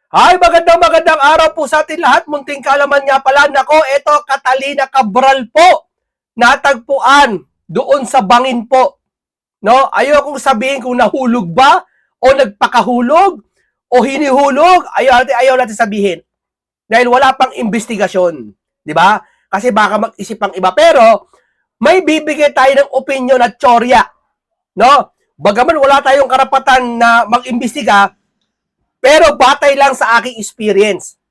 Magandang araw po sa atin lahat. Munting kaalaman nga pala. Nako, ito Catalina Cabral po. Natagpuan doon sa bangin po. No? Ayokong sabihin kung nahulog ba o nagpakahulog o hinihulog. Ayaw natin sabihin. Dahil wala pang investigasyon. Di ba? Kasi baka mag-isip ang iba. Pero may bibigay tayo ng opinion at tsorya. No? Bagaman wala tayong karapatan na mag-imbestiga, pero batay lang sa aking experience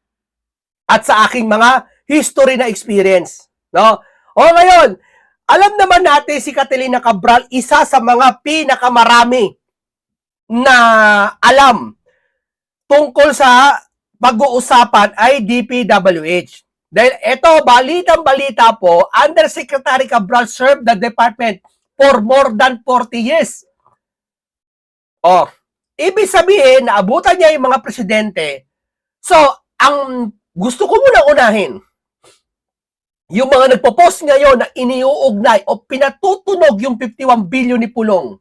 at sa aking mga history na experience. No? O ngayon, alam naman natin si Catalina Cabral, isa sa mga pinakamarami na alam tungkol sa pag-uusapan ay DPWH. Dahil ito, balitang-balita po, Undersecretary Cabral served the department for more than 40 years. Ibig sabihin, naabutan niya yung mga presidente. So, ang gusto ko muna unahin, yung mga nagpo-post ngayon na iniuugnay o pinatutunog yung 51 billion ni Pulong.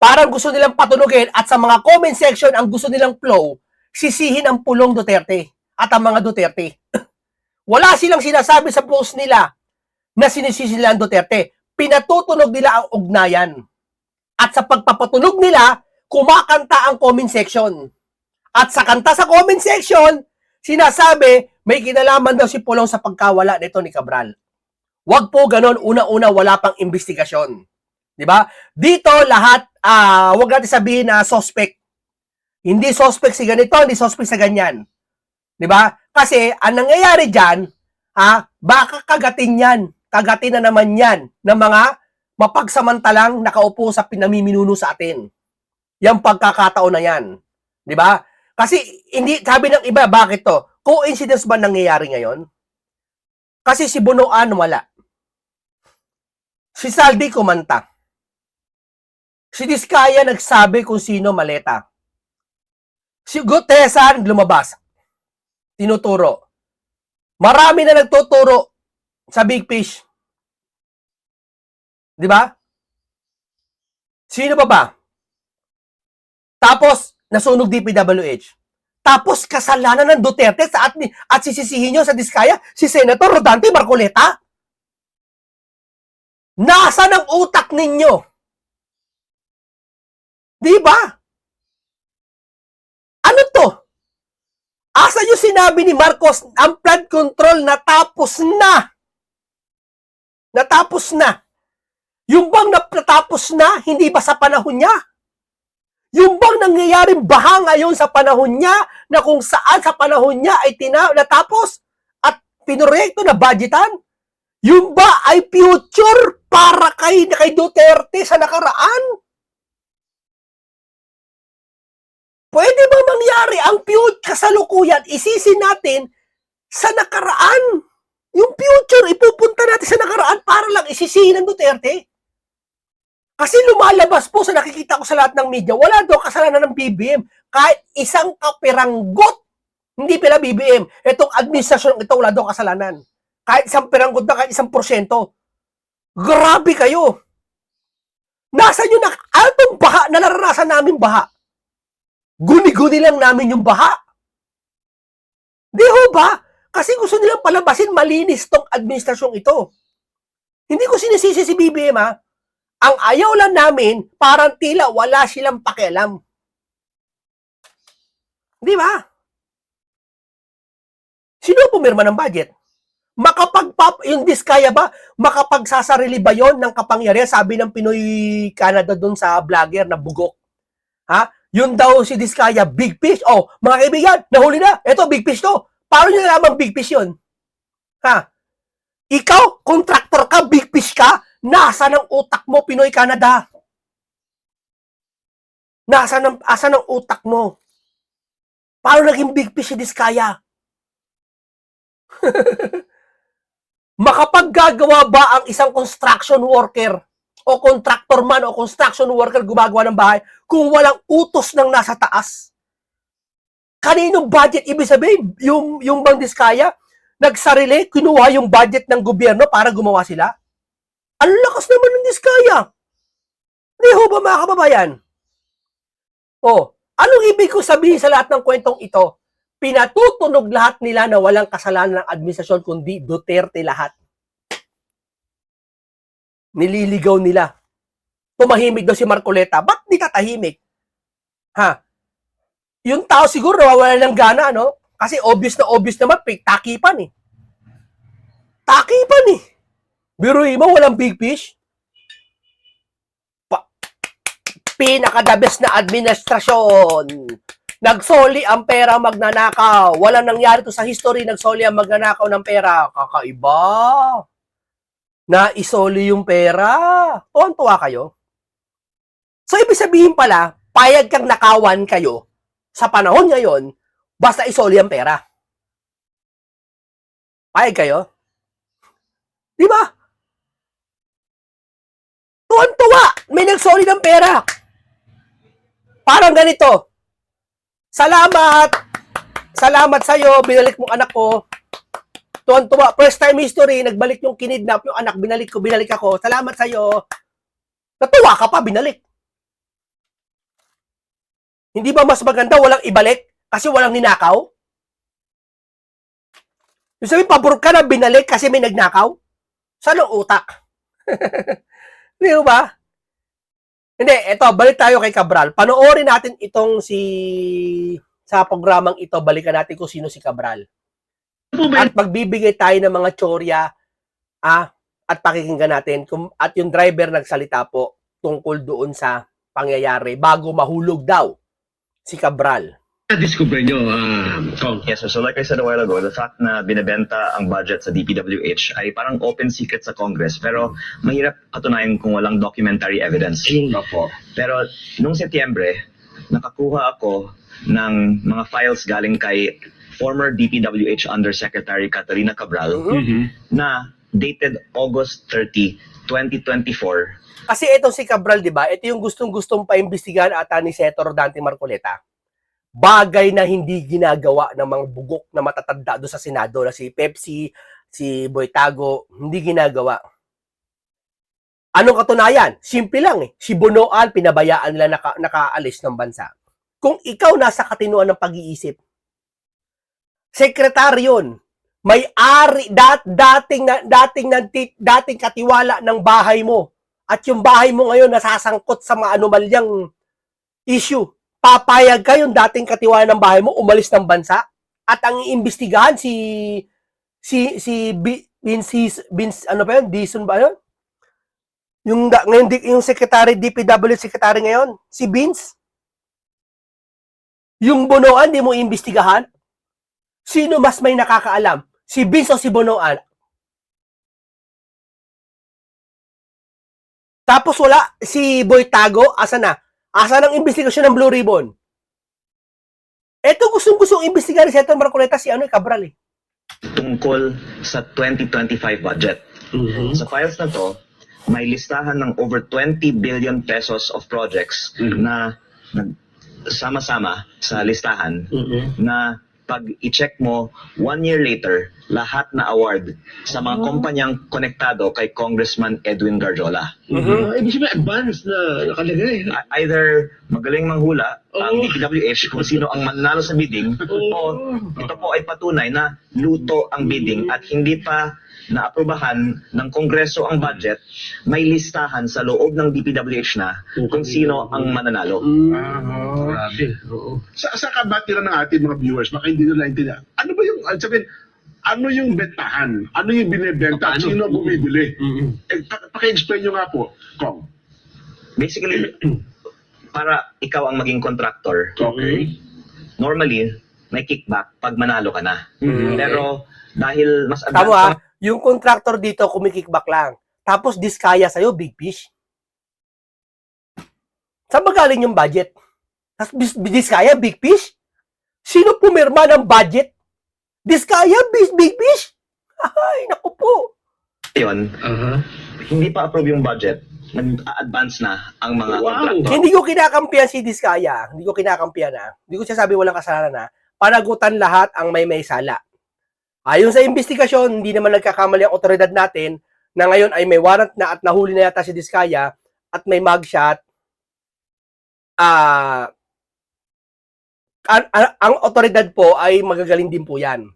Parang gusto nilang patunogin at sa mga comment section, ang gusto nilang flow, sisihin ang Pulong Duterte at ang mga Duterte. Wala silang sinasabi sa post nila na sinisisi nila ang Duterte. Pinatutunog nila ang ugnayan. At sa pagpapatunog nila, kumakanta ang comment section. At sa kanta sa comment section, sinasabi, may kinalaman daw si Pulong sa pagkawala nito ni Cabral. Wag po ganon, una-una wala pang investigasyon. Di ba? Dito lahat, wag natin sabihin na suspect. Hindi suspect si ganito, hindi suspect sa ganyan. Di ba? Kasi ang nangyayari dyan, baka kagatin yan. Kagatin na naman yan ng mga mapagsamantalang nakaupo sa pinamiminuno sa atin. Yung pagkakataon na yan. Di ba? Kasi, hindi, sabi ng iba, bakit to? Coincidence ba nangyayari ngayon? Kasi si Bunuan wala. Si Saldi kumanta. Si Diskaya nagsabi kung sino maleta. Si Gutesan lumabas. Tinuturo. Marami na nagtuturo sa Big Fish. Di ba? Sino ba? Tapos, nasunog DPWH. Tapos, kasalanan ng Duterte at sisisihin nyo sa Diskaya, si Senator Rodante Marcoleta. Nasaan ang utak ninyo? Di ba? Ano to? Asa yung sinabi ni Marcos, ang flood control natapos na. Natapos na. Yung bang natapos na, hindi ba sa panahon niya? Yung bang nangyayaring baha ngayon sa panahon niya, na kung saan sa panahon niya ay natapos at pinorekto na budgetan? Yung ba ay future para kay Duterte sa nakaraan? Pwede ba mangyari ang future kasalukuyan, isisin natin sa nakaraan? Yung future, ipupunta natin sa nakaraan para lang isisihin ng Duterte? Kasi lumalabas po sa nakikita ko sa lahat ng media, wala daw kasalanan ng BBM. Kahit isang kapiranggot, hindi pala BBM. Itong administrasyon ito, wala daw kasalanan. Kahit isang piranggot na, kahit 1%. Grabe kayo. Nasaan yun? Anong baha na naranasan namin baha? Guni-guni lang namin yung baha. Di ho ba? Kasi gusto nilang palabasin malinis tong administrasyong ito. Hindi ko sinisisi si BBM Ang ayaw lang namin, parang tila wala silang pakialam. Di ba? Sino pumirma ng budget? Yung Diskaya ba, makapagsasarili ba yon ng kapangyarihan? Sabi ng Pinoy Canada doon sa vlogger na bugok. Yun daw si Diskaya, big fish. Mga kaibigan, nahuli na. Ito, big fish to. Paano nyo nalaman big fish yun? Ikaw, contractor ka, big fish ka, nasa ng utak mo, Pinoy Canada? Asa ng utak mo? Paano naging big fish si Diskaya? Makapaggagawa ba ang isang construction worker o contractor man o construction worker gumagawa ng bahay kung walang utos ng nasa taas? Kaninong budget? Ibig sabihin, yung bang Diskaya, nagsarili, kinuha yung budget ng gobyerno para gumawa sila? Ang lakas naman ng Diskaya. Di ho ba mga kababayan? Anong ibig ko sabihin sa lahat ng kwentong ito? Pinatutunog lahat nila na walang kasalanan ng administrasyon kundi Duterte lahat. Nililigaw nila. Tumahimik daw si Marcoleta. Ba't di tatahimik? Ha? Yung tao siguro nawawala ng gana, no? Kasi obvious naman, takipan eh. Takipan eh. Biruin mo, walang big fish. Pinaka-the best na administrasyon. Nagsoli ang pera, magnanakaw. Walang nangyari to sa history, nagsoli ang magnanakaw ng pera. Kakaiba. Naisoli yung pera. Tuwan-tuwa kayo. So, ibig sabihin pala, payag kang nakawan kayo sa panahon ngayon, basta isoli ang pera. Payag kayo? Di ba? Tuwan-tuwa! May nagsoli ng pera. Parang ganito. Salamat! Salamat sa'yo, binalik mo anak ko. Tuwan-tuwa. First time history, nagbalik yung kinidnap, yung anak, binalik ako. Salamat sa'yo. Natuwa ka pa, binalik. Hindi ba mas maganda walang ibalik kasi walang ninakaw? Yung sabihin, pabor ka na binalik kasi may nagnakaw? Saan ang utak? Di ba? Hindi, eto, balik tayo kay Cabral. Panoorin natin itong sa programang ito, balikan natin kung sino si Cabral. At magbibigay tayo ng mga tsorya at pakikinggan natin at yung driver nagsalita po tungkol doon sa pangyayari bago mahulog daw si Cabral. Na-discover nyo, Kong? Yes, sir. So like I said a while ago, the fact na binebenta ang budget sa DPWH ay parang open secret sa Congress. Pero mahirap patunayan kung walang documentary evidence. Ayun nga po. Pero nung Setyembre, nakakuha ako ng mga files galing kay former DPWH Undersecretary Catalina Cabral na dated August 30, 2024. Kasi itong si Cabral, di ba? Ito yung gustong-gustong paimbestigahan ata ni Senator Dante Marcoleta. Bagay na hindi ginagawa ng mga bugok na matatanda doon sa Senado na si Pepsi, si Boytago, hindi ginagawa. Anong katunayan? Simple lang eh. Si Bonoan, pinabayaan nila nakaalis ng bansa. Kung ikaw nasa katinuan ng pag-iisip, sekretaryon, may-ari, dating katiwala ng bahay mo, at yung bahay mo ngayon nasasangkot sa mga anomalyang issue. Papayag ka yung dating katiwala ng bahay mo, umalis ng bansa, at ang iimbestigahan Vince, ano ba yun? Dison ba yun? Yung secretary, DPW secretary ngayon, si Vince. Yung Bonoan, di mo iimbestigahan? Sino mas may nakakaalam? Si Vince o si Bonoan? Tapos wala, si Boytago, asa na? Asa ng investigasyon ng Blue Ribbon? Eto gustong-gustong imbestigahan si Senator Marcoleta si Cabral eh. Tungkol sa 2025 budget. Sa files na to, may listahan ng over 20 billion pesos of projects na sama-sama sa listahan na pag i-check mo 1 year later, lahat na award sa mga kumpanyang konektado kay Congressman Edwin Garjola. Ibig sabihin, advance na nakalagay. Either magaling manghula ang DPWH kung sino ang mananalo sa bidding o ito po ay patunay na luto ang bidding at hindi pa naaprubahan ng Kongreso ang budget, may listahan sa loob ng DPWH na kung sino ang mananalo. Grabe. Sa kabatiran ng ating mga viewers, baka hindi nila naintindihan. Ano ba yung, sabihin, ano yung bentahan? Ano yung binibenta? At sino ang bumibili? Paki-explain nyo nga po, Kong. Basically, para ikaw ang maging contractor, Okay. normally, may kickback pag manalo ka na. Pero dahil mas Tama yung contractor dito kumikickback lang. Tapos diskaya sa'yo, big fish. Saan ba galing yung budget? Tapos diskaya, big fish? Sino pumirma ng budget? Diskaya, big fish? Ay, naku po. yun, hindi pa approve yung budget, nag-advance na ang mga contractor. Hindi ko kinakampiyan si Diskaya. Hindi ko kinakampiyan Hindi ko sinasabi walang kasalanan Panagutan lahat ang may sala. Ayon sa investigasyon, hindi naman nagkakamali ang otoridad natin na ngayon ay may warrant na at nahuli na yata si Diskaya at may mugshot. ang otoridad po ay magagaling din po yan.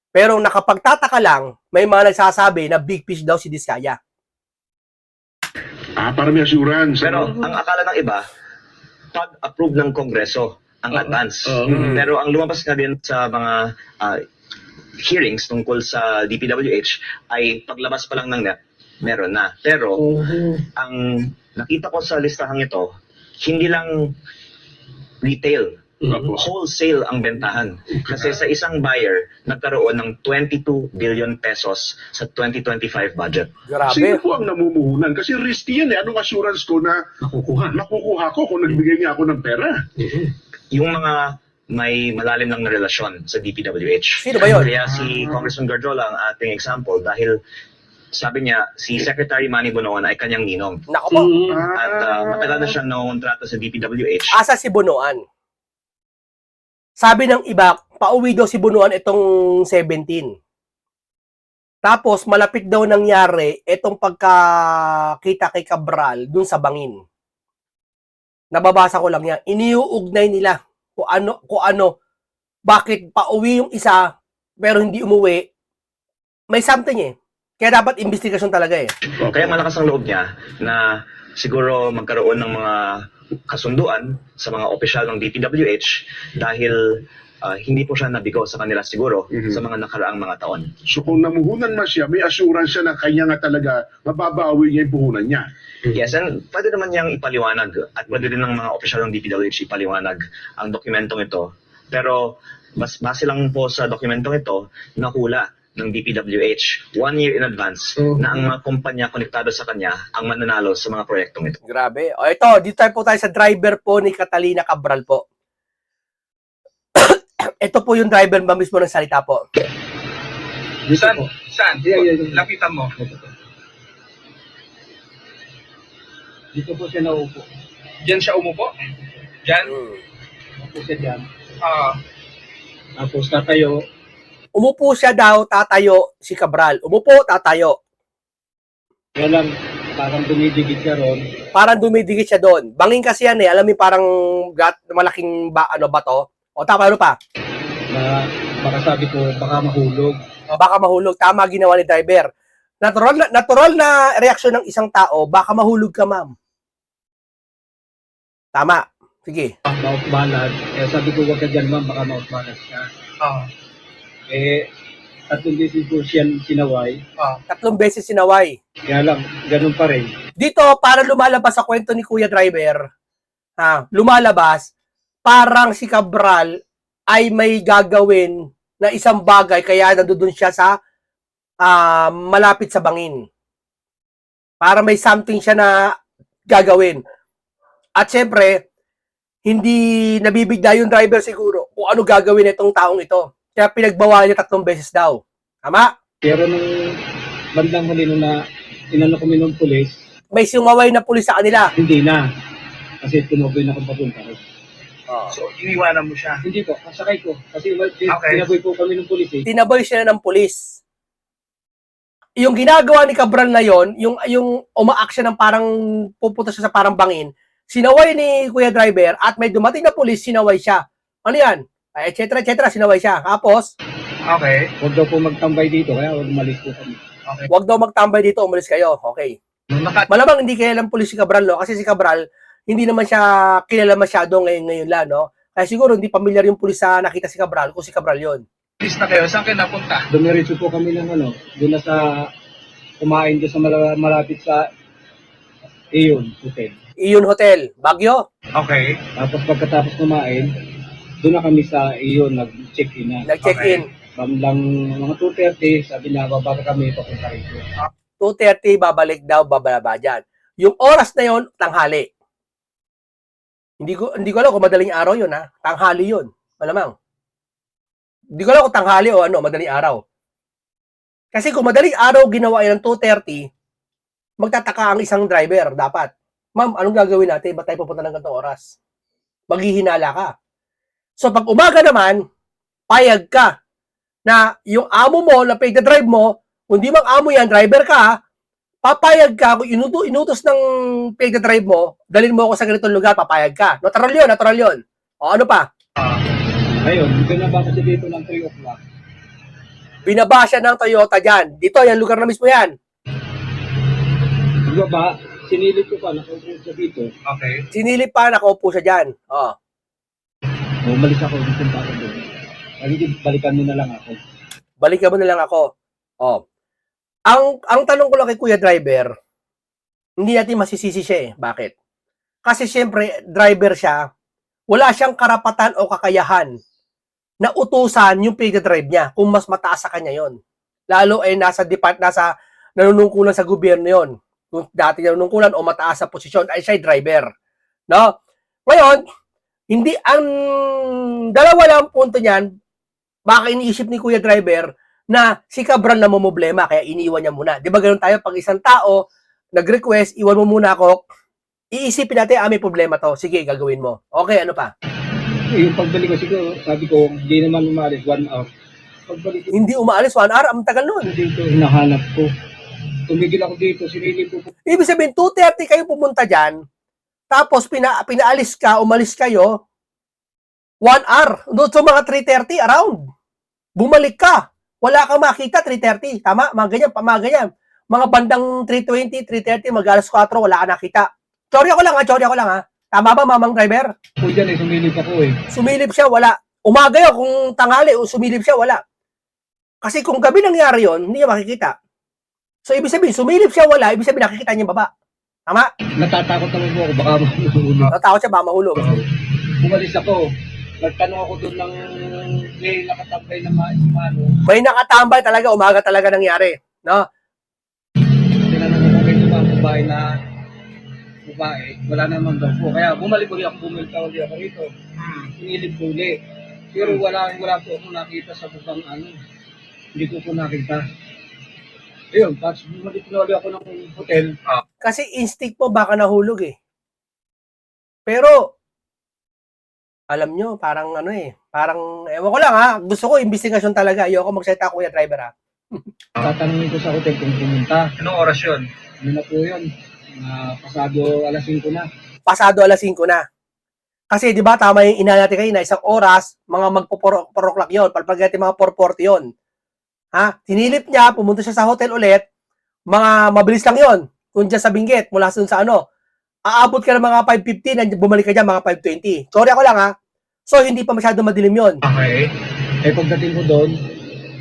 Pero nakapagtataka lang, may mga nagsasabi na big fish daw si Diskaya. Para may assurance. Pero ang akala ng iba, pag-approve ng Kongreso ang advance. Pero ang lumabas nga din sa mga hearings tungkol sa DPWH ay paglabas pa lang ng NEP, meron na. Pero ang nakita ko sa listahang ito, hindi lang retail, wholesale ang bentahan. Kasi sa isang buyer, nagkaroon ng 22 billion pesos sa 2025 budget. Sino Grabe. po ang namumuhunan? Kasi risky yan eh. Anong assurance ko na makukuha ko kung nagbigay niya ako ng pera? Yung mga may malalim lang na relasyon sa DPWH. Sino ba yun? Kaya si Congressman Garjola ang ating example dahil sabi niya, si Secretary Manny Bonoan ay kanyang ninong. Nako po. At matagal na siyang nangontrato sa DPWH. Asa si Bunuan? Sabi ng iba, pauwi daw si Bunuan itong 17. Tapos, malapit daw nangyari itong pagkakita kay Cabral dun sa bangin. Nababasa ko lang yan. Iniuugnay nila kung ano, bakit pauwi yung isa, pero hindi umuwi. May something eh. Kaya dapat investigasyon talaga eh. Kaya malakas ang loob niya na siguro magkaroon ng mga kasunduan sa mga opisyal ng DPWH dahil hindi po siya nabigo sa kanila siguro sa mga nakaraang mga taon. So kung namuhunan man siya, may assurance siya na kanya nga talaga mababawi niya yung puhunan niya. Yes, and pwede naman niyang ipaliwanag at pwede din ng mga opisyal ng DPWH ipaliwanag ang dokumentong ito. Pero mas base lang po sa dokumentong ito, nahula ng DPWH 1 year in advance na ang mga kumpanya konektado sa kanya ang mananalo sa mga proyektong ito. Grabe. O ito, dito tayo sa driver po ni Catalina Cabral po. Ito po yung driver ba mismo ng salita po. Saan? Saan? Lapitan mo. Dito po siya naupo. Diyan siya umupo? Diyan? Upo siya dyan. Tapos tatayo. Umupo siya daw, tatayo si Cabral. Umupo, tatayo. Kaya lang, parang dumidikit siya ron. Parang dumidikit siya doon. Bangin kasi yan eh. Alam mo parang malaking bato. O tama, ano pa? Na baka sabi ko, baka mahulog. O, baka mahulog. Tama ginawa ni driver. Natural na reaksyon ng isang tao, baka mahulog ka, ma'am. Tama. Sige. Mautbalad. Kaya sabi ko, wag ka dyan, ma'am, baka mautbalad siya. Tatlong beses po siya sinaway. 3 beses sinaway. Kaya lang, ganun pa rin. Dito, para lumalabas sa kwento ni Kuya Driver, lumalabas, parang si Cabral ay may gagawin na isang bagay, kaya nandoon siya sa malapit sa bangin. Para may something siya na gagawin. At syempre, hindi nabibigla yung driver siguro kung ano gagawin itong taong ito. Kaya pinagbawalan niya 3 beses daw. Tama? Pero nung bandang huli nung na inano kami ng pulis, May sumaway na pulis sa kanila. hindi na. Kasi tumuboy na akong papunta. So, iniwanan mo siya. Hindi po, kasakay ko. Kasi Okay. tinaboy po kami ng pulis eh. Tinaboy siya ng pulis. Yung ginagawa ni Cabral na yon, yung umaak siya ng parang pupunta siya sa parang bangin, sinaway ni Kuya Driver at may dumating na pulis, sinaway siya. Ano yan? Et cetera, sinaway siya. Tapos, Okay. Huwag daw po magtambay dito, kaya huwag malis po kami. wag daw magtambay dito, umalis kayo. Okay. Malamang hindi kilala ng pulis si Cabral, no? Kasi si Cabral, hindi naman siya kilala masyado ngayon lang, no? Kaya siguro hindi pamilyar yung pulis sa nakita si Cabral kung si Cabral yon. Please na kayo. Saan kayo napunta? Dumiretso po kami ng doon na sa kumain doon sa malapit sa Iyon Hotel. Iyon Hotel, Baguio, Okay. Tapos pagkatapos kumain, doon na kami sa Iyon, nag-check-in na. nag-check-in. Bandang mga 2:30, sabi na bababa kami papunta rito. 2:30, babalik daw, babalaba dyan. Yung oras na yon, tanghali. Hindi ko alam kung madaling araw yun, ha? Tanghali yun. Malamang. Hindi ko alam kung tanghali o madaling araw. Kasi kung madaling araw ginawa yan ng 2:30, magtataka ang isang driver, dapat. Ma'am, anong gagawin natin? Ba't tayo pupunta ng ganitong oras? Maghihinala ka. So, pag umaga naman, payag ka na yung amo mo, na pagdadrive mo, kung di mang amo yan, driver ka, papayag ka, kung inutos ng pagdadrive mo, dalhin mo ako sa ganitong lugar, papayag ka. Natural yun. O ano pa? Ngayon, binaba kasi dito ng 3 o'clock. Binaba siya ng Toyota dyan. Dito, yan lugar na mismo yan. Baba, sinilip ko pa, nakaupo siya dito. Okay. Sinilip pa, nakaupo siya dyan. Oh. Umalis ako, pupunta ako doon. Sabi ko, balikan mo na lang ako. Balikan mo na lang ako. Oh. Ang tanong ko lang kay Kuya Driver, hindi natin masisisi siya eh. Bakit? Kasi siyempre, driver siya, wala siyang karapatan o kakayahan na utusan yung pagdadrive niya kung mas mataas sa kanya yon. Lalo ay nasa nanunungkulan sa gobyerno yon. Kung dati nanunungkulan o mataas sa posisyon ay siya driver. No? Ngayon, hindi ang dalawa lang punto niyan, baka iniisip ni Kuya Driver na si Cabral na problema kaya iniiwan niya muna. 'Di ba ganoon tayo pag isang tao nag-request, iwan mo muna ako, iisipin natin, may problema to. Sige, gagawin mo. Okay, ano pa? Yung pagbalik ko siguro, sabi ko, hindi naman umalis 1 hour. Pagbalik ko Hindi umaalis 1 hour, ang tagal nun. dito, hinahanap ko. Tumigil ako dito, sinilip ko. Ibig sabihin, 2:30 kayo pumunta dyan, tapos pinaalis ka, umalis kayo, 1 hour. Doon sa mga 3:30 around. Bumalik ka. Wala kang makita, 3:30. Tama? Mga ganyan. Mga bandang 3:20, 3:30, mag-alas 4, wala ka nakita. Sorry ako lang ha. Tama ba, mamang driver? Kung dyan sumilip ako eh. Sumilip siya, wala. Umaga yun, kung tanghali, sumilip siya, wala. Kasi kung gabi nangyari yon, hindi niya makikita. So, ibig sabihin, sumilip siya, wala. Ibig sabihin, nakikita niya yung baba. Tama? Natatakot naman po ako, baka mahulog. Natakot siya, baka mahulog. Umalis ako. Nagtanong ako doon ng may nakatambay na mano. May nakatambay talaga, umaga talaga nangyari. No? Tinanong ko kung may babae na babae, wala naman daw po. Kaya bumalik ulit ako, bumalik ako rito. Sinilip ko ulit. Pero wala po ako nakita sa bubang ano. Hindi ko po nakita. Ayun, tapos bumalik na ulit ako ng hotel. Kasi instinct mo baka nahulog eh. Pero, alam nyo, parang parang, ewan ko lang ha, gusto ko investigasyon talaga. Ayoko magsalita, Kuya Driver ha. Tatanungin ko sa hotel kung pumunta. Anong oras yun? Ano na po yun? Pasado alas 5 na. Pasado alas 5 na. Kasi, di ba, tama yung ina natin kayo na isang oras, mga magpo-4 o'clock yun. Palpag natin mga 4:40 yun. Ha? Sinilip niya, pumunta siya sa hotel ulit, mga mabilis lang yun. Kung dyan sa Benguet, mula dun sa aabot ka ng mga 5:15, bumalik ka dyan mga 5:20. Sorry ako lang ha. So, hindi pa masyado madilim yun. Okay. Eh pagdating ko doon,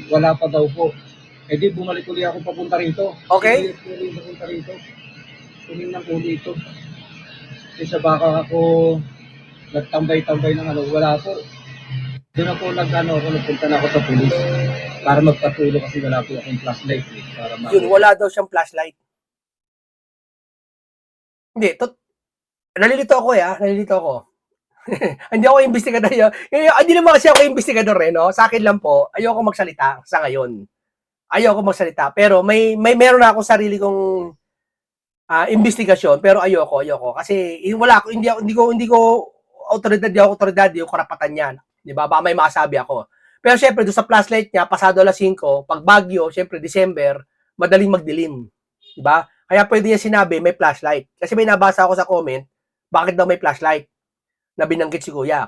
wala pa daw po. Eh di bumalik ulit ako papunta rito. Okay. Bumalik papunta rito. Tumingnan ko dito. Eh sa baka ako nagtambay-tambay ng wala po. Doon ako nagpunta na ako sa pulis para magpatuloy kasi wala po akong flashlight eh, para Yun, wala daw siyang flashlight. Hindi, nalilito ako nalilito ako. Hindi ako investigador yun. Hindi naman kasi ako investigador no? Sa akin lang po, ayoko magsalita sa ngayon. Ayoko magsalita. Pero meron na ako sarili kong investigasyon, pero ayoko. Kasi wala ako, hindi ko autoridad, di ako karapatan yan. Di ba? Baka may masabi ako. Pero syempre, doon sa flashlight niya, pasado alas 5, pag Bagyo, syempre December, madaling magdilim. Di ba? Kaya pwede niya sinabi, may flashlight. Kasi may nabasa ako sa comment, bakit daw may flashlight? Na binanggit si Kuya.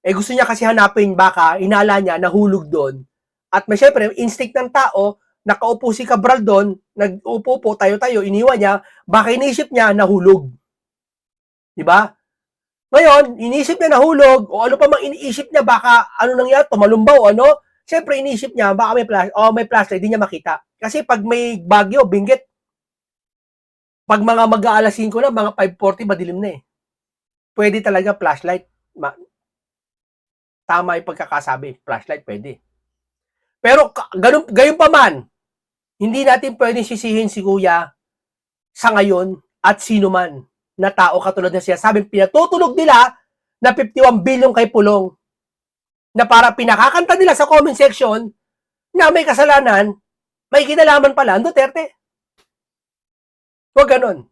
Eh gusto niya kasi hanapin, baka inala niya, nahulog doon. At may syempre, instinct ng tao, nakaupo si Cabral doon, nag-upo po, tayo-tayo, iniwan niya, baka inisip niya, nahulog. Di ba? Ngayon, inisip niya nahulog, o ano pa mang iniisip niya, baka ano nangyari, tumalumbaw, Siyempre, inisip niya, baka may flashlight, hindi niya makita. Kasi pag may bagyo, Benguet, pag mga mag-aalas 5 na, mga 5:40, madilim na eh. Pwede talaga flashlight. Tama yung pagkakasabi, flashlight pwede. Pero gayon pa man, hindi natin pwedeng sisihin si Kuya sa ngayon at sino man na tao katulad na siya. Sabi, pinatutulog nila na 51 billion kay Pulong na para pinakakanta nila sa comment section na may kasalanan, may kinalaman pala ang Duterte. Huwag ganon.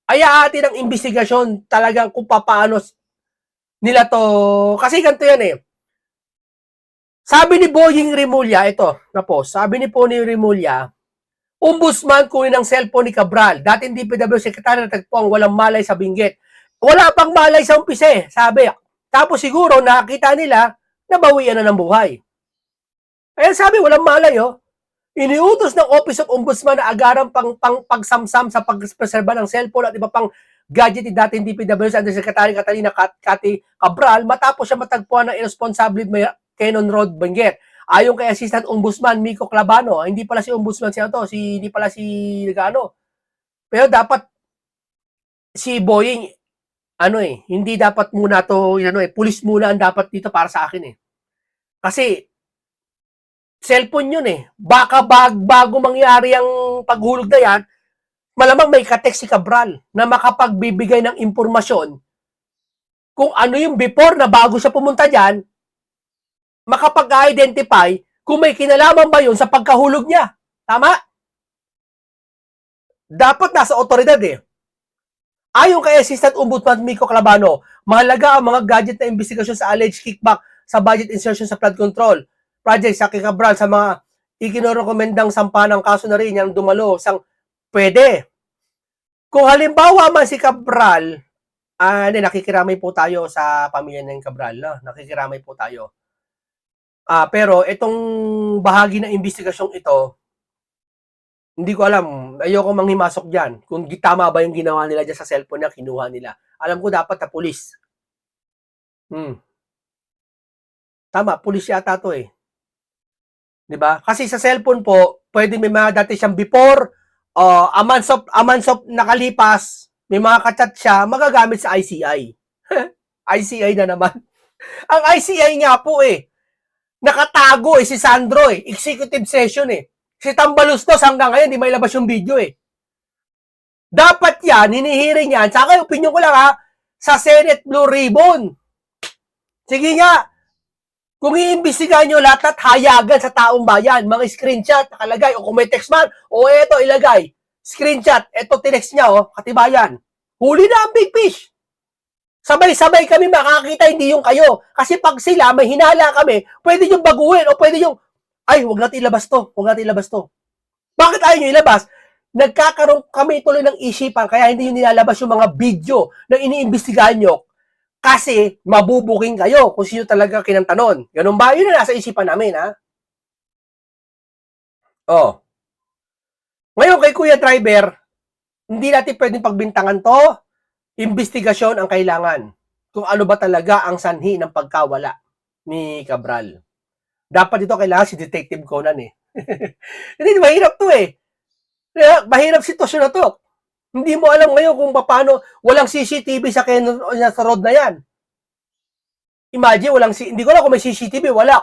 Ayahatin ang investigasyon talagang kung paano nila to. Kasi ganito yan eh. Sabi ni Boying Rimulya, ito, na post, sabi ni Pony Rimulya, Ombudsman kunin ng cellphone ni Cabral. Dating DPW Secretary na tagpuang walang malay sa Benguet. Wala pang malay sa umpisa eh, sabi. Tapos siguro nakita nila nabawian na ng buhay. Ayan sabi, walang malay, oh. Iniutos ng Office of Ombudsman na agarang pagsamsam sa pagpreserba ng cellphone at iba pang gadget ni dating DPWH Undersecretary Catalina Cathy Cabral matapos siya matagpuan ng irresponsible may Cannon Road, Benguet. Ayon kay Assistant Ombudsman Miko Clabano, hindi pala si Ombudsman siya to, hindi pala si Nagano. Pero dapat si Boying hindi dapat muna to, pulis muna ang dapat dito para sa akin eh. Kasi cellphone yun eh. Baka bago mangyari ang paghulog na yan, malamang may katext si Cabral na makapagbibigay ng impormasyon kung ano yung before na bago siya pumunta dyan, makapag-identify kung may kinalaman ba yun sa pagkahulog niya. Tama? Dapat nasa otoridad eh. Ayon kay Assistant Ombudsman Miko Clabano, mahalaga ang mga gadget na investigasyon sa alleged kickback sa budget insertion sa flood control project sa Cabral sa mga ikinorekomendang sampa ng kaso na rin yung dumalo sang pwede. Kung halimbawa man si Cabral, nakikiramay po tayo sa pamilya ng Cabral, no? Nakikiramay po tayo. Pero itong bahagi ng investigasyong ito, hindi ko alam, ayoko manghimasok dyan. Kung tama ba yung ginawa nila dyan sa cellphone na kinuha nila. Alam ko dapat na pulis. Tama, pulis yata to eh. 'Di ba? Kasi sa cellphone po, pwede may mga dati siyang before, a month of nakalipas, may mga kachat siya, magagamit sa ICI. ICI na naman. Ang ICI nga po nakatago si Sandro executive session Si Tambalustos hanggang ngayon, di may labas yung video Dapat yan, hinihiring yan, saka yung opinion ko lang sa Senate Blue Ribbon. Sige nga, kung iimbestigahan nyo lahat at hayagan sa taong bayan, mga screenshot, nakalagay, o kung may text man, eto, ilagay. Screenshot, eto, tinext niya, katibayan. Huli na ang big fish. Sabay-sabay kami makakita, hindi yung kayo. Kasi pag sila, may hinala kami, pwede yung baguhin, o pwede yung, huwag natin ilabas to, Bakit ayaw nyo ilabas? Nagkakaroon kami tuloy ng isipan, kaya hindi yung nilalabas yung mga video na iniimbestigahan nyo. Kasi mabubuking kayo kung sino talaga kinantanon. Ganun ba? Yun na nasa isipan namin, Ngayon kay Kuya Driver, hindi natin pwedeng pagbintangan to. Investigasyon ang kailangan. Kung ano ba talaga ang sanhi ng pagkawala ni Cabral. Dapat ito kailangan si Detective Conan Hindi, mahirap to Mahirap sitwasyon na to. Hindi mo alam ngayon kung paano walang CCTV sa road na yan. Imagine, hindi ko alam kung may CCTV, wala.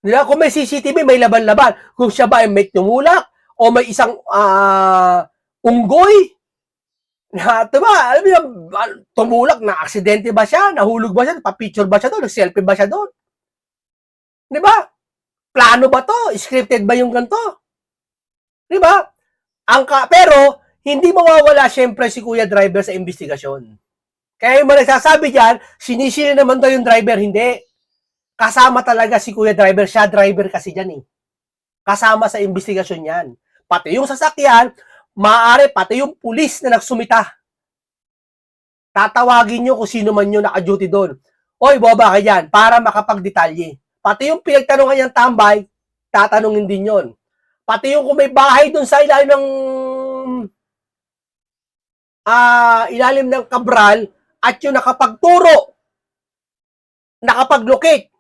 Diba? Kung may CCTV, may laban-laban. Kung siya ba ay may tumulak o may isang unggoy. Diba? Alam mo yung tumulak, na aksidente ba siya? Nahulog ba siya? Pa-picture ba siya doon? Nag-selfie ba siya doon? Diba? Plano ba to? Scripted ba yung ganito? Diba? Pero, hindi mawawala syempre si Kuya Driver sa investigasyon. Kaya yung mga nagsasabi dyan, sinisili naman daw yung driver. Hindi. Kasama talaga si Kuya Driver. Siya driver kasi dyan Kasama sa investigasyon yan. Pati yung sasakyan, maaari pati yung pulis na nagsumita. Tatawagin nyo kung sino man yung naka-duty doon. Oy, boba ka dyan, para makapagdetalye. Pati yung pinagtanungan niyang tambay, tatanungin din yon. Pati yung kung may bahay doon sa ilalim ng Cabral at yung nakapagturo, nakapaglocate,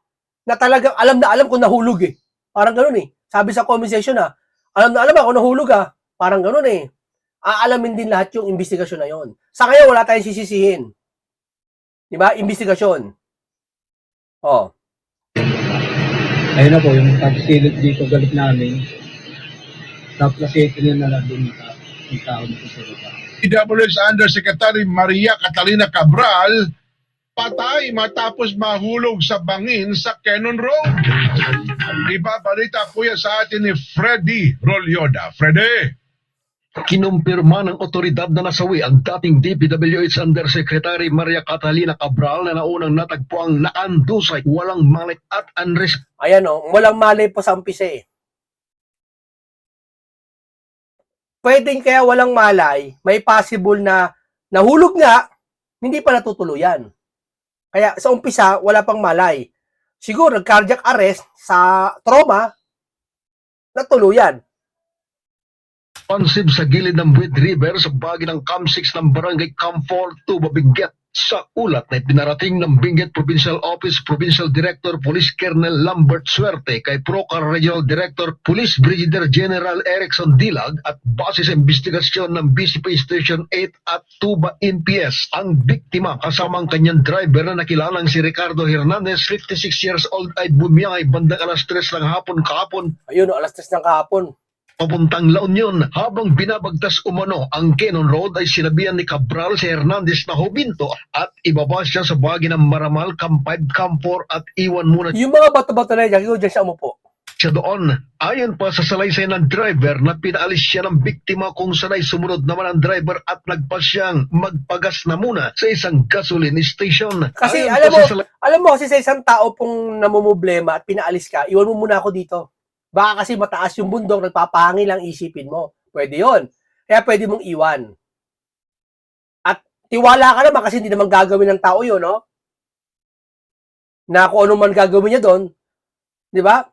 na talagang alam na alam kung nahulog Parang ganun Sabi sa comment section alam na alam ako nahulog Parang ganun Aalamin din lahat yung investigasyon na yon. Sa ngayon, wala tayong sisisihin. Diba? Investigasyon. Ayun na po, yung pagsilip dito galit namin. Tapos ito na lang doon yung tao dito sa lupa. DPWH Undersecretary Maria Catalina Cabral patay matapos mahulog sa bangin sa Cannon Road. Ibabalita po yan sa atin ni Freddy Rolyoda. Freddy! Kinumpirma ng otoridad na nasawi ang dating DPWH Undersecretary Maria Catalina Cabral na naunang natagpuang naandusay, walang malay at unrest. Ayan walang malay po sa umpisa Pwedeng kaya walang malay, may possible na nahulog nga, hindi pa natutuluyan. Kaya sa umpisa, wala pang malay. siguro nag-cardiac arrest sa trauma na tuluyan. Pansib sa gilid ng Buid River sa bahagi ng Camp 6 ng Barangay Camp 4, Tuba, Benguet. Sa ulat na ipinarating ng Benguet Provincial Office Provincial Director Police Colonel Lambert Suerte kay Procar Regional Director Police Brigadier General Erickson Dilag at base sa investigasyon ng BCP Station 8 at Tuba NPS, ang biktima kasama ang kanyang driver na nakilalang si Ricardo Hernandez, 56 years old, ay bumiyay bandang alas 3 ng hapon kahapon Ayun, alas 3 ng kahapon. papuntang La Union. Habang binabagtas umano ang Cannon Road ay sinabihan ni Cabral si Hernandez na huminto at ibaba siya sa bahagi ng Maramal, Camp 5, Camp 4 at iwan muna Yung mga bato-bato na yan, dyan siya umupo. siya doon. Ayon pa sa salaysay ng driver na pinaalis siya ng biktima kung sanay sumunod naman ang driver at nagpa siyang magpagas na muna sa isang gasoline station. Kasi Ayon alam pa mo, sa alam mo kasi sa isang tao pong namumblema at pinaalis ka, iwan mo muna ako dito. Baka kasi mataas yung bundok, nagpapahangin lang isipin mo. Pwede yon. Kaya pwede mong iwan. At tiwala ka naman kasi hindi naman gagawin ng tao yun, no? Na kung ano man gagawin niya doon, di ba?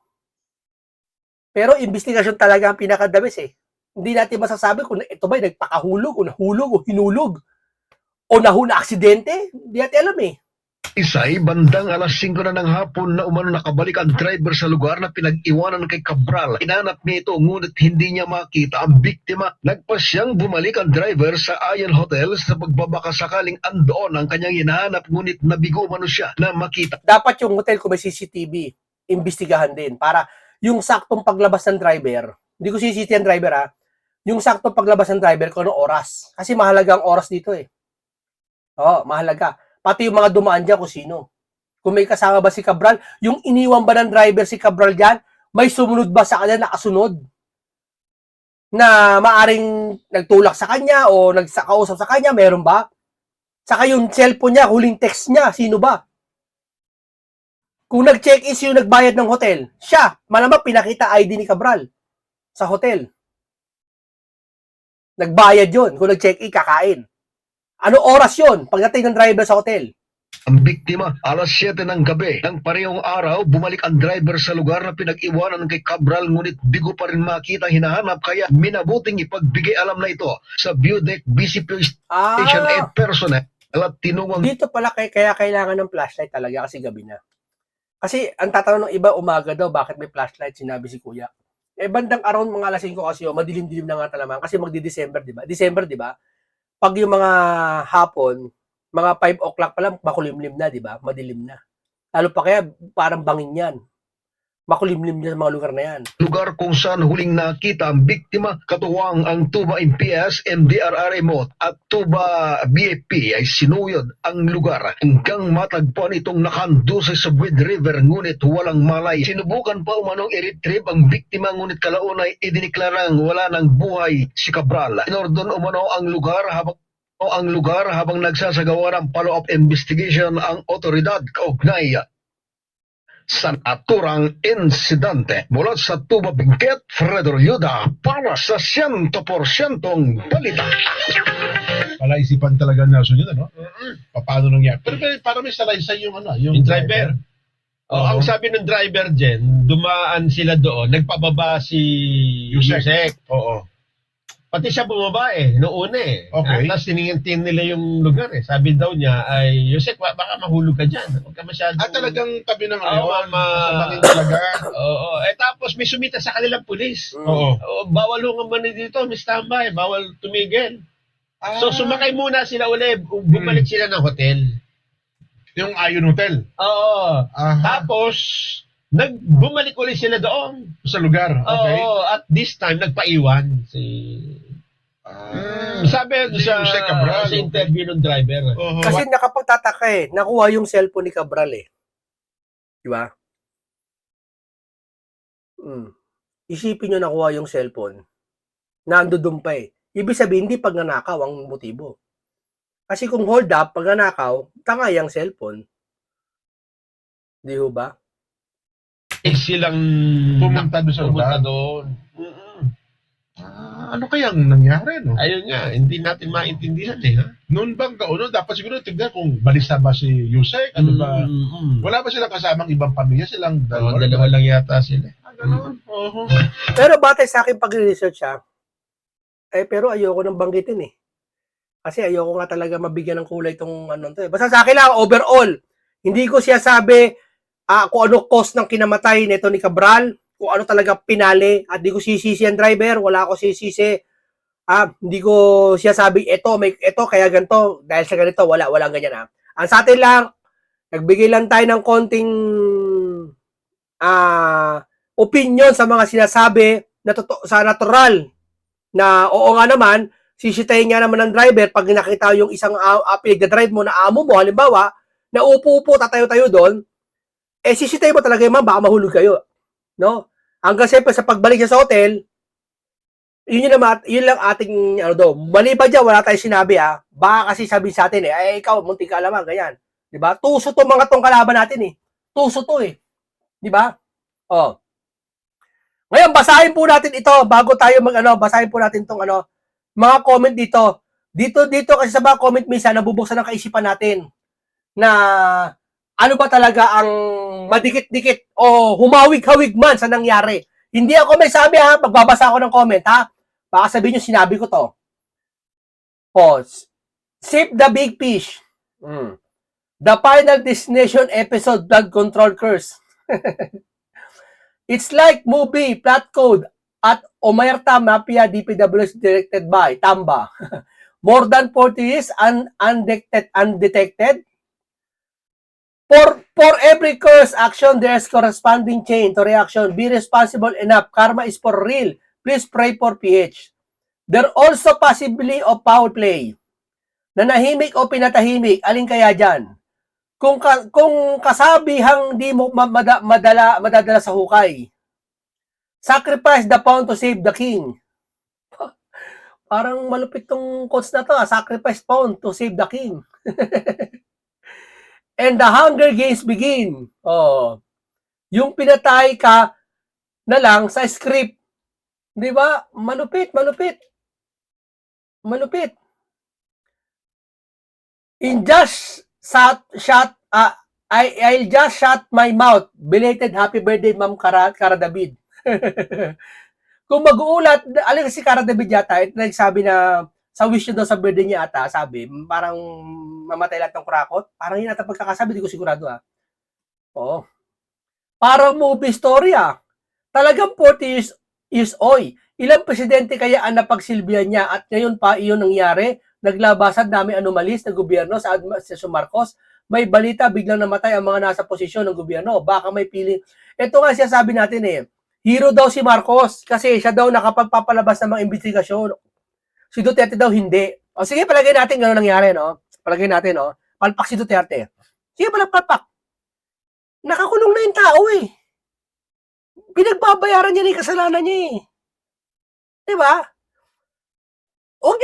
Pero investigasyon talaga ang pinakadabis eh. Hindi natin masasabi kung ito ba nagpakahulog o nahulog o hinulog o nahuna aksidente. Hindi natin alam eh. Isay, bandang alas 5 na ng hapon na umano nakabalik ang driver sa lugar na pinag-iwanan kay Cabral. Inanap niya ito ngunit hindi niya makita ang biktima. Nagpa siyang bumalik ang driver sa Ayan Hotel sa pagbabaka sakaling andoon ang kanyang hinahanap ngunit nabigo umano siya na makita. Dapat yung hotel kung may CCTV, imbestigahan din para yung saktong paglabas ng driver, hindi ko sisisi ang driver ha, yung saktong paglabas ng driver kung anong oras. Kasi mahalaga ang oras dito eh. Oo, mahalaga. Pati yung mga dumaan dyan kung sino. Kung may kasama ba si Cabral, yung iniwan ba ng driver si Cabral dyan, may sumunod ba sa kanya nakasunod? Na maaring nagtulak sa kanya o nagsakausap sa kanya, meron ba? Saka yung cellphone niya, huling text niya, sino ba? Kung nag-check-in yung nagbayad ng hotel, siya, malamang pinakita ID ni Cabral sa hotel. Nagbayad yun. Kung nag-check-in, kakain. Ano oras yun? Pagdating ng driver sa hotel. Ang biktima, alas 7 ng gabi. Nang parehong araw, bumalik ang driver sa lugar na pinag-iwanan kay Cabral ngunit bigo pa rin makita ang hinahanap kaya minabuting ipagbigay alam na ito sa Budec BCP Station 8 personnel at tinungong Dito pala kaya kailangan ng flashlight talaga kasi gabi na. Kasi ang tatanong ng iba, umaga daw, bakit may flashlight? Sinabi si Kuya. Eh, bandang around mga alas 5 kasi, madilim-dilim na nga talaga. Kasi magdi-December, di ba? December, di ba? Pag yung mga hapon, mga 5 o'clock pa lang, makulimlim na, di ba? Madilim na. Lalo pa kaya, parang bangin yan. Makulimlim na sa mga lugar na yan. lugar kung saan huling nakita ang biktima, katuwang ang Tuba MPS, MDRRMO at Tuba BFP ay sinuyod ang lugar hanggang matagpuan itong nakandusay sa Buid River ngunit walang malay. Sinubukan pa umanong i-retrieve ang biktima ngunit kalaunay idiniklarang wala ng buhay si Cabral. Inordon umano ang lugar habang nagsasagawa ng follow-up investigation ang otoridad kaugnay sa naturang insidente. Mula sa Tuba, Benguet, Fredo Yuda para sa 100% balita. Palaisipan talaga Nelson yun, ano? Paano nangyari? Pero para may salaysay yung ano, yung driver. Oo. Ang sabi ng driver dyan, dumaan sila doon, nagpababa si Yusek. Oo. Pati siya bumaba noong una Okay. Tapos tinintin nila yung lugar Sabi daw niya ay, Yusek, baka mahulog ka dyan. Huwag ka masyadong... Talagang tabi ng Oo, ano, ma- sa bangin talaga. Oo. Tapos may sumita sa kanilang pulis. Oo. Bawal hungan man dito, may standby, bawal tumigil. So sumakay muna sila ulit, bumalik sila ng hotel. Yung Ayon Hotel. Oo. Aha. Tapos, bumalik ulit sila doon. Sa lugar. Okay. Oo, at this time, nagpaiwan si... Sabi Si Jose Cabral, sa interview ng driver. Oo. Kasi nakapagtataka nakuha yung cellphone ni Cabral Di ba? Isipin nyo nakuha yung cellphone. Nandun pa Ibig sabihin, hindi pagnanakaw ang motibo. Kasi kung hold up, pagnanakaw, tanga yung cellphone. Di ho ba? Silang Pumunta doon sa pumunta lugar. doon. Ano kayang nangyari, no? Ayun nga, hindi natin maintindihan eh. Ha? Noon bang kauno, dapat siguro tignan kung balisa ba si Yusek, ano ba? Wala ba silang kasamang ibang pamilya? Silang dalawa? Dalawa lang yata sila. Ganun. Oo. Pero batay sa akin pag-research pero ayoko nang banggitin eh. Kasi ayoko nga talaga mabigyan ng kulay itong ano to eh. Basta sa akin lang, overall, hindi ko siya sabi kung ano cost ng kinamatay nito ni Cabral, kung ano talaga pinali, at di ko sisisi ang driver, wala ako sisisi. Hindi ko siya sabi, ito, kaya ganito, dahil sa ganito, walang ganyan Ang sa atin lang, nagbigay lang tayo ng konting opinion sa mga sinasabi na sa natural na oo nga naman, sisitayin nga naman ng driver pag nakita yung isang pinag-drive mo na amo mo, halimbawa, na upo-upo, tatayo-tayo doon, sisitayin mo talaga yung baka mahulog kayo. No? Hanggang siyempre sa pagbalik niya sa hotel, yun lang ating mali pa dyan, wala tayong sinabi baka kasi sabi sa atin ikaw, muntik ka alam ganyan. Diba? Tuso to mga tong kalaban natin Tuso to Diba? Ngayon, basahin po natin ito bago tayo basahin po natin tong mga comment dito. Dito kasi sa mga comment minsan nabubuksan ng kaisipan natin na ano ba talaga ang madikit-dikit o humawig-hawig man sa nangyari. Hindi ako may sabi pagbabasa ako ng comment baka sabihin nyo sinabi ko to. Save the big fish. The Final Destination episode, Blood Control Curse. It's like movie, plot code, at Omerta Mafia DPWS directed by Tamba. More than 40 years undetected. For every curse action, there's corresponding chain to reaction. Be responsible enough. Karma is for real. Please pray for PH. There also possibly of foul play. Nanahimik o pinatahimik, alin kaya dyan? Kung kasabihang di mo madadala sa hukay. Sacrifice the pawn to save the king. Parang malupit tong quotes na to. Sacrifice pawn to save the king. And the Hunger Games begin. Yung pinatay ka na lang sa script. Di ba? Malupit. In just I'll just shut my mouth. Belated happy birthday, Ma'am Cara David. Kung mag-uulat, alin si Cara David yata, nagsabi na sa wish niya daw sa birthday niya ata, sabi, parang mamatay lahat ng kurakot. Parang yun ata pagkakasabi, di ko sigurado Parang movie story Talagang 40 years old. Ilang presidente kaya ang napagsilbihan niya at ngayon pa iyon nangyari? Naglabasan dami anomalies ng gobyerno sa Administrasyon Marcos. May balita, biglang namatay ang mga nasa posisyon ng gobyerno. Baka may piling. Ito nga siya sabi natin hero daw si Marcos kasi siya daw nakapagpapalabas ng mga investigasyon. Si Duterte daw hindi. Sige, palagay natin gano'n nangyari, Palagay natin, palpak si Duterte. Sige, palpak. Nakakulong na yung tao Pinagbabayaran niya yung kasalanan niya Diba? Huwag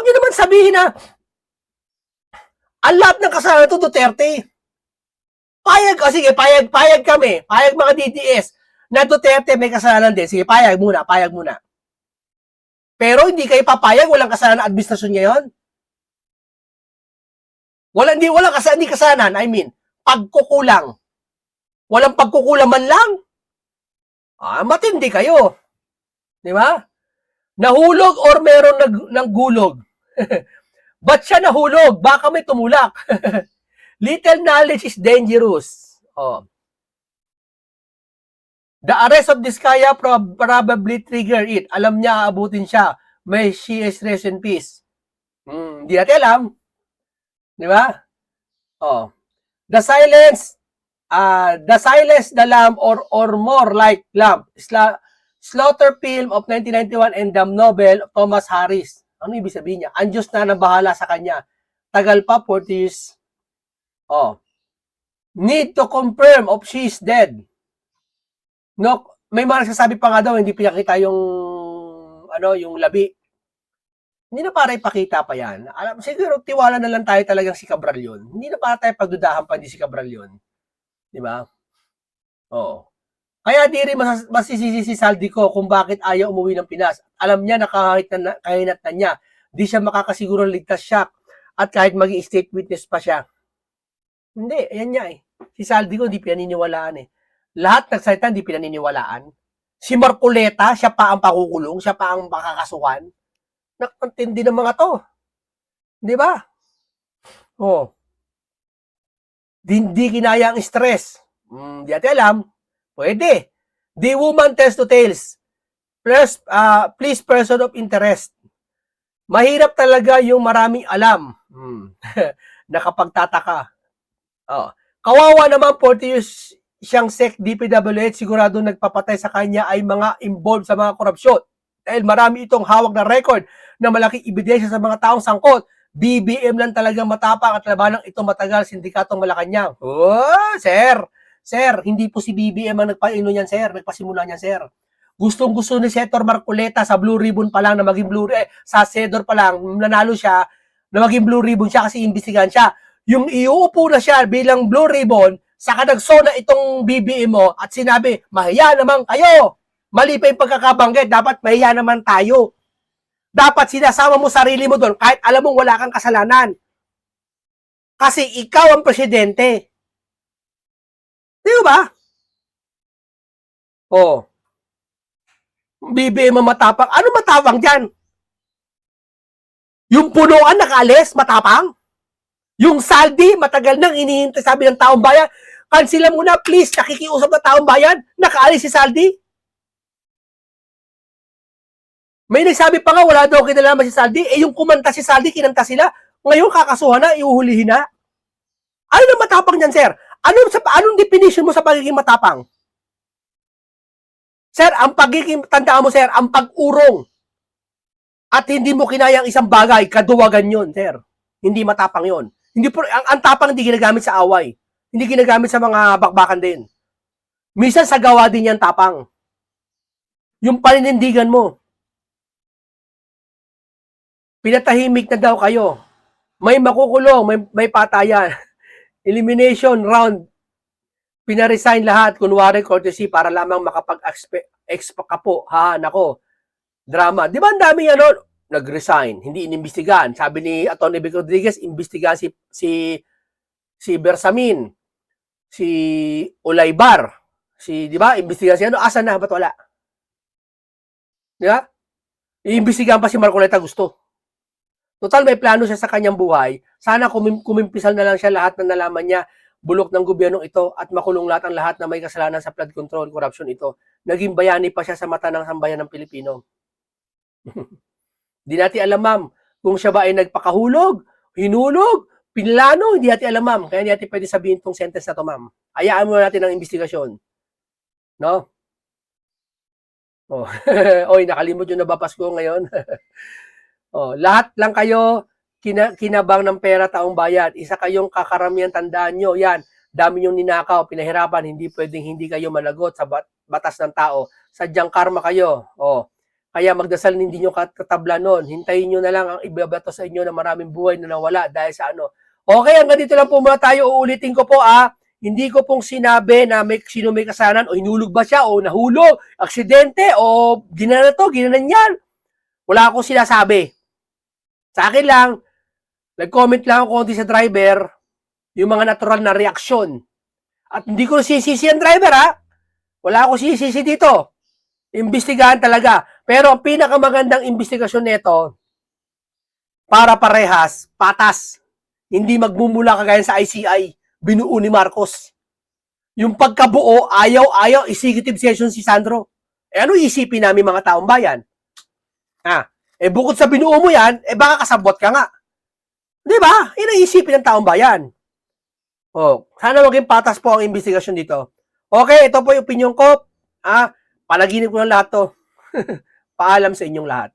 niyo naman sabihin na ang lahat ng kasalanan ito Duterte. Sige, payag kami. Payag mga DDS na Duterte may kasalanan din. Sige, payag muna. Pero hindi kayo papayag, walang kasalanan na administrasyon ngayon. Walang kasalanan, pagkukulang. Walang pagkukulang man lang. Matindi kayo. Di ba? Nahulog or meron ng gulog? Ba't siya nahulog? Baka may tumulak. Little knowledge is dangerous. The arrest of Diskaya probably trigger it. Alam niya, aabutin siya. May she is rest in peace. Hindi natin alam. Di ba? The silence, the lamb or more like lamb. Slaughter film of 1991 and Damn Novel of Thomas Harris. Ano ibig sabihin niya? Ang Diyos na bahala sa kanya. Tagal pa, 40 years. Need to confirm if she's dead. No, may mga nagsasabi pa nga daw, hindi pinakita yung labi. Hindi na para ipakita pa yan. Siguro, tiwala na lang tayo talagang si Cabral yun. Hindi na para tayo pagdudahan pa hindi si Cabral yun. Di ba? Kaya di rin masisisi si Saldico kung bakit ayaw umuwi ng Pinas. Alam niya na kahit na kahinatnan niya, di siya makakasiguro ligtas siya at kahit maging state witness pa siya. Hindi, ayan niya eh. Si Saldico hindi pinaniniwalaan eh. Lahat nagsalita hindi pinaniniwalaan. Si Marcoleta, siya pa ang pakukulong, siya pa ang makakasuhan. Nakantindi ng mga to. Di ba? Oh. Hindi kinaya ang stress. Di natin alam. Pwede. The woman tells to tales. Please person of interest. Mahirap talaga yung maraming alam. Nakapagtataka. Oh. Kawawa naman 40 years siyang SEC DPWH, sigurado nagpapatay sa kanya ay mga involved sa mga korupsyon. Dahil marami itong hawak na record na malaking ebidensya sa mga taong sangkot. BBM lang talagang matapang at labanang ito matagal sindikatong Malacanang. Oh, sir! Sir, hindi po si BBM ang nagpaino niyan, sir. Nagpasimula niyan, sir. Gustong-gusto ni Senator Marcoleta sa Blue Ribbon pa lang na maging sa Senador pa lang, nanalo siya, na maging Blue Ribbon siya kasi imbestigahan siya. Yung iuupo na siya bilang Blue Ribbon, saka nagsona itong BBM mo at sinabi, mahiya naman kayo. Mali pa yung pagkakabanggit, dapat mahiya naman tayo. Dapat sinasama mo sarili mo doon kahit alam mong wala kang kasalanan. Kasi ikaw ang presidente. Di ba? Oh. BBM matapang. Ano matapang dyan? Yung punuan nakaalis, matapang? Yung saldi, matagal nang inihintay, sabi ng taong bayan, cancel muna, please, nakikiusap na taong bayan, nakaalis si saldi. May nagsabi pa nga, wala daw kinalaman si saldi, yung kumanta si saldi, kinanta sila, ngayon kakasuhan na, iuhulihin na. Ano na matapang dyan, sir? Anong definition mo sa pagiging matapang? Sir, tandaan mo, sir, ang pag-urong at hindi mo kinayang isang bagay, kaduwagan yun, sir. Hindi matapang yun. Ang tapang hindi ginagamit sa away. Hindi ginagamit sa mga bakbakan din. Minsan sa gawa din yan tapang. Yung paninindigan mo. Pinatahimik na daw kayo. May makukulong, may patayan. Elimination round. Pinaresign lahat, kunwari courtesy para lamang makapag-expa ka po. Ha, nako. Drama. Di ba ang dami nag-resign, hindi inimbestigahan. Sabi ni Atty. Vic Rodriguez, imbestigahan si Bersamin, si Olaybar, di ba? Imbestigahan siya. Asa na? Ba't wala? Di ba? Iimbestigahan pa si Marcoleta gusto. Total, may plano siya sa kanyang buhay. Sana kumimpisal na lang siya lahat na nalaman niya, bulok ng gobyernong ito at makulong lahat ang lahat na may kasalanan sa flood control, corruption ito. Naging bayani pa siya sa mata ng sambayan ng Pilipino. Di natin alam, ma'am, kung siya ba ay nagpakahulog, hinulog, pinlano, hindi natin alam, ma'am. Kaya hindi natin pwede sabihin itong sentence na to, ma'am. Hayaan muna natin ang investigasyon. No? Oh. Oy, nakalimot yung nabapas ko ngayon. Oh, lahat lang kayo kinabang ng pera taong bayan. Isa kayong kakaramihan, tandaan nyo. Yan, dami yung ninakaw, pinahirapan, hindi pwedeng hindi kayo managot sa batas ng tao. Sadyang karma kayo. Oh. Kaya magdasal hindi nyo katabla nun. Hintayin nyo na lang ang ibabato sa inyo na maraming buhay na nawala dahil sa ano. Okay, hanggang dito lang po muna tayo. Uulitin ko po hindi ko pong sinabi na sino may kasalanan o hinulog ba siya o nahulog, aksidente o ginanan to, ginanan yan. Wala akong sinasabi. Sa akin lang, nag-comment lang ako konti sa driver yung mga natural na reaksyon. At hindi ko sisisi ang driver Wala akong sisisi dito. Imbestigahan talaga. Pero ang pinakamagandang investigasyon nito, para parehas, patas. Hindi magmumula kagaya sa ICI, binuo ni Marcos. Yung pagkabuo, ayaw, executive session si Sandro. Ano isipin namin mga taong bayan? Bukod sa binuo mo yan, baka kasabot ka nga. Di ba? Yan ang isipin ng taong bayan. Sana maging patas po ang investigasyon dito. Okay, ito po yung opinion ko. Panaginip ko ng lahat to. Paalam sa inyong lahat.